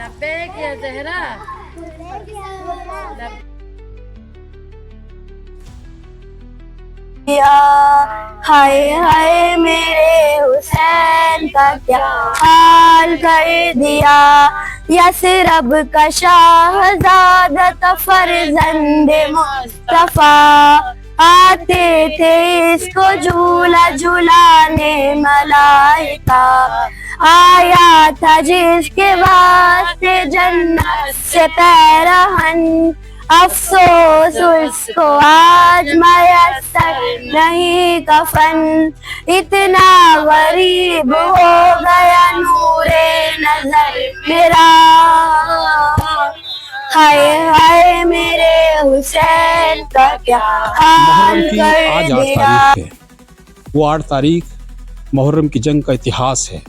लब्बैक या ज़हरा। हाय हाय मेरे हुसैन का क्या हाल कर दिया। यसरब का शाहज़ादा फरज़ंदे मुस्तफ़ा, आते थे इसको झूला झूलाने मलाइका। आया था जिसके वास्ते जन्नत से पैरहन, अफसोस उसको आज मयस्सर नहीं कफन। इतना गरीब हो गया नूरे नजर मेरा, हाय हाय मेरे हुसैन का क्या हाल मुहर्रम की कर आज 8 दिया। तारीख है। वो 8 तारीख मुहर्रम की जंग का इतिहास है,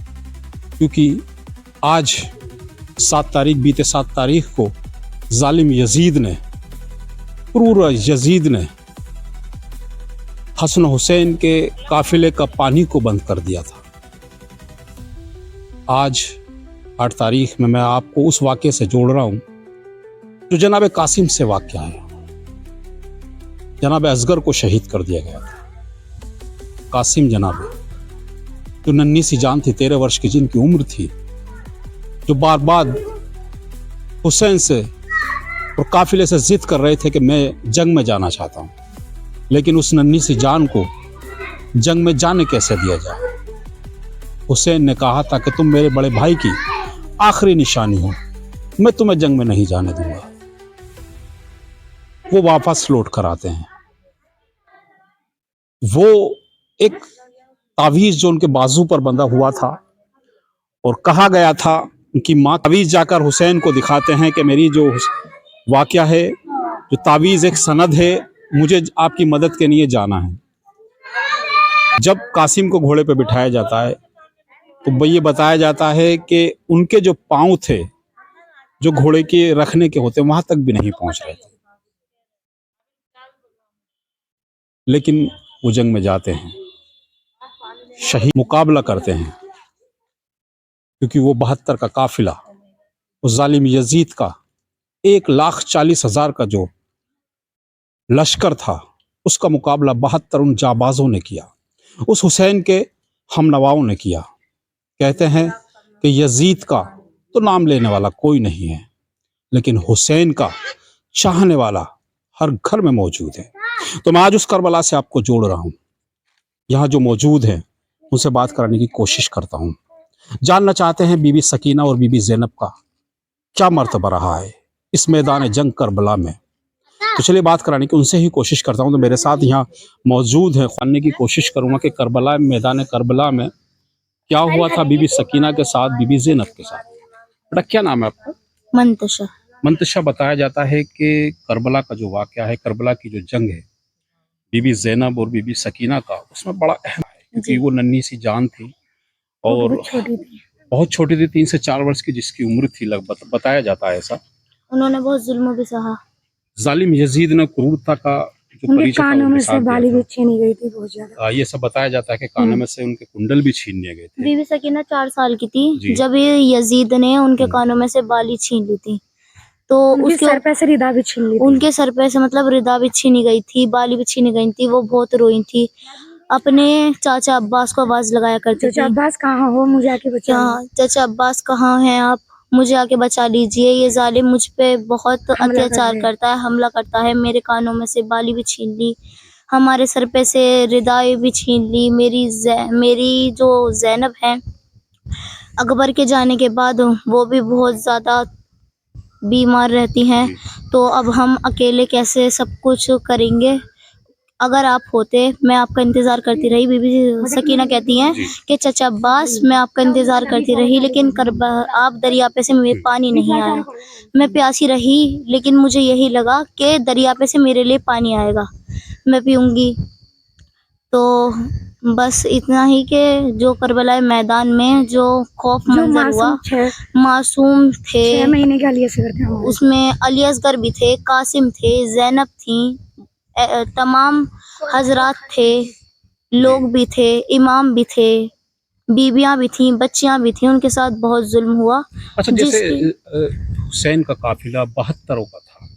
क्योंकि आज 7 तारीख बीते 7 तारीख को जालिम यजीद ने, क्रूर यजीद ने हसन हुसैन के काफिले का पानी को बंद कर दिया था। आज 8 तारीख में मैं आपको उस वाक़े से जोड़ रहा हूं जो जनाब कासिम से वाक़या है। जनाब असगर को शहीद कर दिया गया था। कासिम जनाब जो नन्ही सी जान थी, 13 वर्ष की जिनकी उम्र थी, जो बार बार हुसैन से और काफिले से जिद कर रहे थे कि मैं जंग में जाना चाहता हूं, लेकिन उस नन्ही सी जान को जंग में जाने कैसे दिया जाए। हुसैन ने कहा था कि तुम मेरे बड़े भाई की आखिरी निशानी हो, मैं तुम्हें जंग में नहीं जाने दूंगा। वो वापस लौट कर आते हैं। वो एक तावीज़ जो उनके बाजू पर बंधा हुआ था और कहा गया था, उनकी माँ तावीज़ जाकर हुसैन को दिखाते हैं कि मेरी जो वाक़या है, जो तावीज़ एक सनद है, मुझे आपकी मदद के लिए जाना है। जब कासिम को घोड़े पे बिठाया जाता है तो ये बताया जाता है कि उनके जो पाँव थे, जो घोड़े के रखने के होते, वहां तक भी नहीं पहुंच रहे थे। लेकिन वो जंग में जाते हैं, शहीद मुकाबला करते हैं, क्योंकि वो 72 का काफिला उस जालिम यजीद का 1,40,000 का जो लश्कर था, उसका मुकाबला 72 उन जाबाजों ने किया, उस हुसैन के हमनवाओं ने किया। कहते हैं कि यजीद का तो नाम लेने वाला कोई नहीं है, लेकिन हुसैन का चाहने वाला हर घर में मौजूद है। तो मैं आज उस करबला से आपको जोड़ रहा हूं। यहाँ जो मौजूद हैं उनसे बात कराने की कोशिश करता हूं। जानना चाहते हैं बीबी सकीना और बीबी ज़ैनब का क्या मर्तबा रहा है इस मैदान जंग करबला में। तो चलिए बात कराने की उनसे ही कोशिश करता हूं। तो मेरे साथ यहाँ मौजूद है, जानने की कोशिश करूंगा कि करबला, मैदान करबला में क्या हुआ था बीबी सकीना के साथ, बीबी ज़ैनब के साथ। बेटा क्या नाम है आपका? मंतशा। मंतशा। बताया जाता है कि करबला का जो वाक़या है, करबला की जो जंग है, बीबी ज़ैनब और बीबी सकीना का, उसमें बड़ा अहम है, क्योंकि वो नन्ही सी जान थी और बहुत छोटी थी, 3 से 4 वर्ष की जिसकी उम्र थी लगभग, बताया जाता है ऐसा। उन्होंने बहुत जुल्म भी सहा। जालिम यजीद ने क्रूरता का जो परिचय था कानों में उनके से साथ बाली दिया भी छीनी गई थी बहुत ज्यादा। था। ये सब बताया जाता है कि कानों में से उनके कुंडल भी छीन लिए गए थे। बीबी सकीना 4 साल की थी जी। जब यजीद ने उनके कानों में से बाली छीन ली थी, तो उसके सर पे से रिदा भी छीन ली थी। उनके सर पे से मतलब रिदा भी छीनी गई थी, बाली भी छीनी गई थी। वो बहुत रोई थी, अपने चाचा अब्बास को आवाज लगाया करती थी, चाचा अब्बास कहाँ हो, मुझे आके बचा लो। चाचा अब्बास कहाँ हैं आप, मुझे आके बचा लीजिए, ये जालिम मुझ पे बहुत अत्याचार करता है, हमला करता है। मेरे कानों में से बाली भी छीन ली, हमारे सर पे से रिदाएं भी छीन ली। मेरी जो ज़ैनब है, अकबर के जाने के बाद वो भी बहुत ज़्यादा बीमार रहती हैं, तो अब हम अकेले कैसे सब कुछ करेंगे। अगर आप होते, मैं आपका इंतज़ार करती रही। बीबी सकीना कहती हैं कि चाचा अब्बास, मैं आपका इंतज़ार करती रही, लेकिन आप दरिया पे से मेरे पानी नहीं आया। मैं प्यासी रही, लेकिन मुझे यही लगा कि दरिया पे से मेरे लिए पानी आएगा, मैं पीऊँगी। तो बस इतना ही कि जो करबला मैदान में जो खौफ मंजर हुआ, मासूम थे, 6 महीने के अली असगर थे, उसमें अली असगर भी थे, कासिम थे, ज़ैनब थी, तमाम हजरात थे, लोग भी थे, इमाम भी थे, बीबियां भी थीं, बच्चियां भी थीं, उनके साथ बहुत जुल्म हुआ। अच्छा, जैसे जिसकी हुसैन का काफिला 72 का था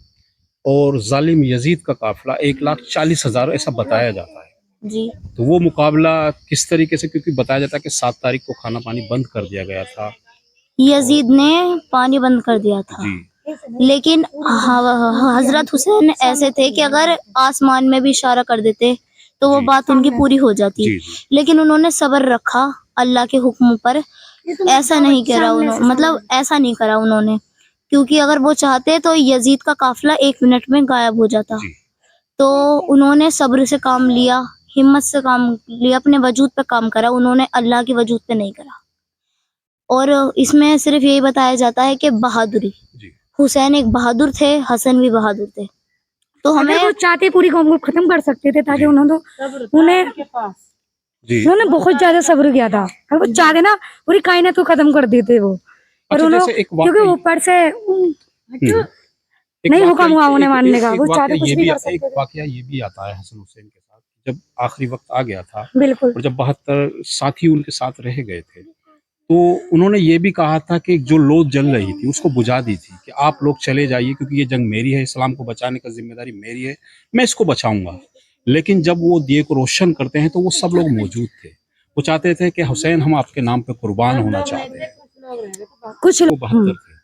और जालिम यजीद का काफिला 1,40,000 ऐसा बताया जाता है, जी तो वो मुकाबला किस तरीके से, क्योंकि बताया जाता है कि 7 तारीख को खाना पानी बंद कर दिया गया था। यजीद ने पानी बंद कर दिया था, जी लेकिन हजरत हुसैन ऐसे थे कि अगर आसमान में भी इशारा कर देते तो वो जी बात उनकी पूरी हो जाती। जी जी लेकिन उन्होंने सब्र रखा अल्लाह के हुक्म पर। ऐसा नहीं करा उन्होंने, मतलब ऐसा नहीं करा उन्होंने, क्योंकि अगर वो चाहते तो यजीद का काफिला 1 मिनट में गायब हो जाता। जी तो उन्होंने सब्र से काम लिया, हिम्मत से काम लिया, अपने वजूद पे काम करा, उन्होंने अल्लाह के वजूद पे नहीं करा। और इसमें सिर्फ यही बताया जाता है कि बहादुरी, जी हुसैन एक बहादुर थे, हसन भी बहादुर थे। तो अगर हमें वो चाहते पूरी कौम को खत्म कर सकते थे, ताकि उन्हें जी उन्होंने बहुत ज्यादा सब्र किया था। अगर वो चाहते ना पूरी कायनात को खत्म कर देते वो, पर अच्छा, उन्होंने जैसे एक क्योंकि वाकई ऊपर से एक नहीं वाकया हुक्म हुआ उन्हें मानने का, एक वो वाकया चाहते कुछ ये भी भी कर सकते थे। ये भी आता है हसन हुसैन के साथ, जब आखिरी वक्त आ गया था बिल्कुल और जब 72 साथी उनके साथ रह गए थे, तो उन्होंने ये भी कहा था कि जो लोथ जल रही थी उसको बुझा दी थी कि आप लोग चले जाइए, क्योंकि ये जंग मेरी है, इस्लाम को बचाने का जिम्मेदारी मेरी है, मैं इसको बचाऊंगा। लेकिन जब वो दिए को रोशन करते हैं तो वो सब लोग मौजूद थे। वो चाहते थे कि हुसैन हम आपके नाम पे कुर्बान होना चाहते हैं। कुछ वो 72 थे,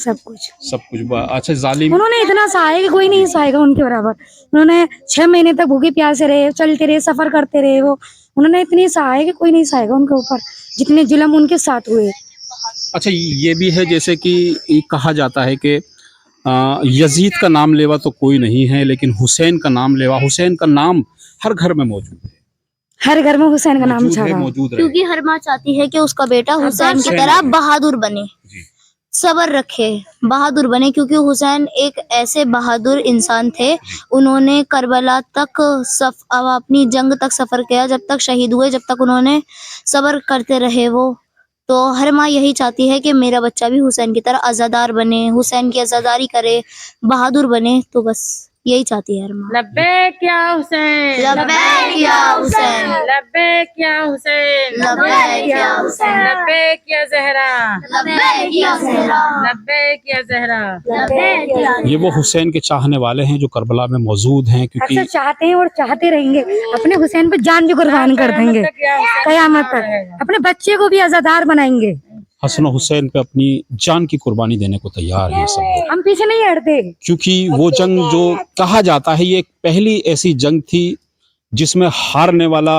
सब कुछ सब कुछ अच्छा, जालिम उन्होंने इतना सहाय कि कोई नहीं सहायगा उनके बराबर। उन्होंने 6 महीने तक भूखे प्यासे रहे, चलते रहे, सफर करते रहे। वो उन्होंने इतनी सहाय कि कोई नहीं सहायगा उनके ऊपर, जितने जुल्म उनके साथ हुए। अच्छा, ये भी है जैसे कि कहा जाता है कि यजीद का नाम लेवा तो कोई नहीं है, लेकिन हुसैन का नाम लेवा, हुसैन का नाम हर घर में मौजूद है, हर घर में हुसैन का नाम छा रहा है। मौजूद रहे। क्योंकि हर माँ चाहती है कि उसका बेटा हुसैन की तरह बहादुर बने, जी सब्र रखे, बहादुर बने। क्योंकि हुसैन एक ऐसे बहादुर इंसान थे, उन्होंने करबला तक अपनी जंग तक सफर किया, जब तक शहीद हुए, जब तक उन्होंने सब्र करते रहे वो। तो हर माँ यही चाहती है कि मेरा बच्चा भी हुसैन की तरह आजादार बने, हुसैन की आजादारी करे, बहादुर बने। तो बस यही चाहती है हर माँ। लब्बैक या हुसैन, लब्बैक या हुसैन, लब्बैक या हुसैन, लब्बैक या हुसैन, लब्बैक या ज़हरा, लब्बैक या ज़हरा, लब्बैक या ज़हरा। लब्बैक या ज़हरा। ये वो हुसैन के चाहने वाले हैं जो करबला में मौजूद हैं, क्योंकि अक्सर चाहते हैं और चाहते रहेंगे, अपने हुसैन पे जान भी कुर्बान कर देंगे कयामत तक, अपने बच्चे को भी आजादार बनाएंगे। हसन हुसैन पे अपनी जान की कुर्बानी देने को तैयार हैं सब लोग, हम पीछे नहीं हटते। क्योंकि वो जंग जो कहा जाता है ये एक पहली ऐसी जंग थी जिसमें हारने वाला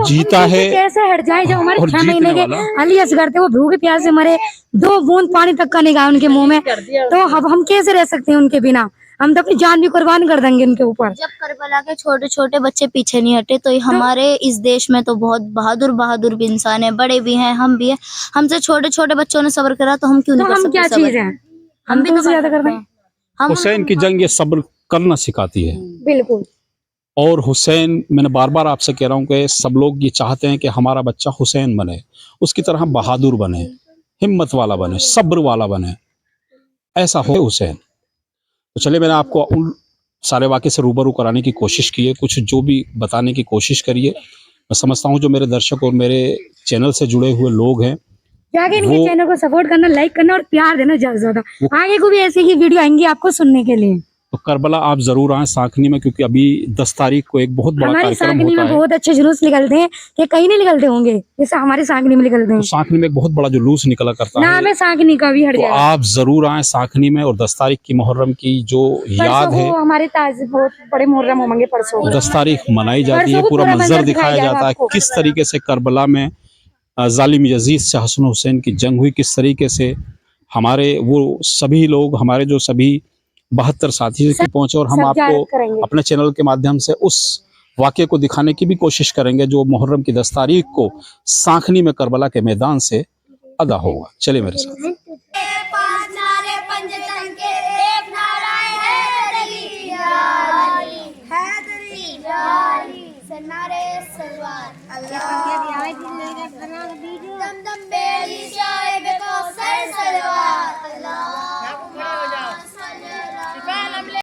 जीता हम है, कैसे हट जाए जब हमारे और 6 जीतने महीने के वाला अली असगर थे, वो भूखे प्यासे मरे, 2 बूंद पानी तक का नहीं गया उनके मुंह में। तो अब हम कैसे रह सकते हैं उनके बिना? हम तो अपनी जान भी कुर्बान कर देंगे उनके ऊपर। जब करबला के छोटे छोटे बच्चे पीछे नहीं हटे, तो हमारे इस देश में तो बहुत बहादुर बहादुर भी इंसान है, बड़े भी हैं, हम भी हैं। हमसे छोटे छोटे बच्चों ने सब्र करा, तो हम क्यों नहीं कर हम सकते क्या सब्र? चीज है? हम भी तो ज्यादा कर कर सकते हैं। हम हुसैन की जंग ये सब्र करना सिखाती है। बिल्कुल। और हुसैन, मैंने बार बार आपसे कह रहा हूँ कि सब लोग ये चाहते हैं कि हमारा बच्चा हुसैन बने, उसकी तरह बहादुर बने, हिम्मत वाला बने, सब्र वाला बने, ऐसा हो हुसैन। तो चलिए, मैंने आपको उन सारे वाक़े से रूबरू कराने की कोशिश की है, कुछ जो भी बताने की कोशिश करी है। मैं समझता हूँ जो मेरे दर्शक और मेरे चैनल से जुड़े हुए लोग हैं, जाके इनके चैनल को सपोर्ट करना, लाइक करना और प्यार देना ज्यादा से ज्यादा। आगे को भी ऐसी ही वीडियो आएंगी आपको सुनने के लिए। तो करबला आप जरूर आए साखनी में, क्योंकि अभी 10 तारीख को एक बहुत बड़ा हमारी कार्यक्रम साकनी होता में है। बहुत अच्छे जुलूस निकलते हैं, कि कहीं नहीं निकलते होंगे जैसे हमारी साकनी में निकलते तो हैं। साखनी में एक बहुत बड़ा जुलूस निकला करता नाम है, है साकनी का भी हट तो जाएगा। आप जरूर आए साखनी में। और 10 तारीख की मुहर्रम की जो याद है, हमारे ताज बहुत बड़े मुहर्रम होंगे परसों। 10 तारीख मनाई जाती है, परसों को पूरा पूरा मंजर मंजर दिखाया दिखाया जाता है आपको। किस तरीके से करबला में जालिम यजीद से हसन हुसैन की जंग हुई, किस तरीके से हमारे वो सभी लोग, हमारे जो सभी 72 साथी पहुंचे। और हम सब आपको जायरत करेंगे। अपने चैनल के माध्यम से उस वाक़े को दिखाने की भी कोशिश करेंगे जो मुहर्रम की 10 तारीख को साखनी में करबला के मैदान से अदा होगा। चलिए मेरे साथ। पांच नारे पंजतन के, एक नारा है हैदरी सन्नारे सलवार अल्लाह दम दम बेली शाह बेको सर सलवार अल्लाह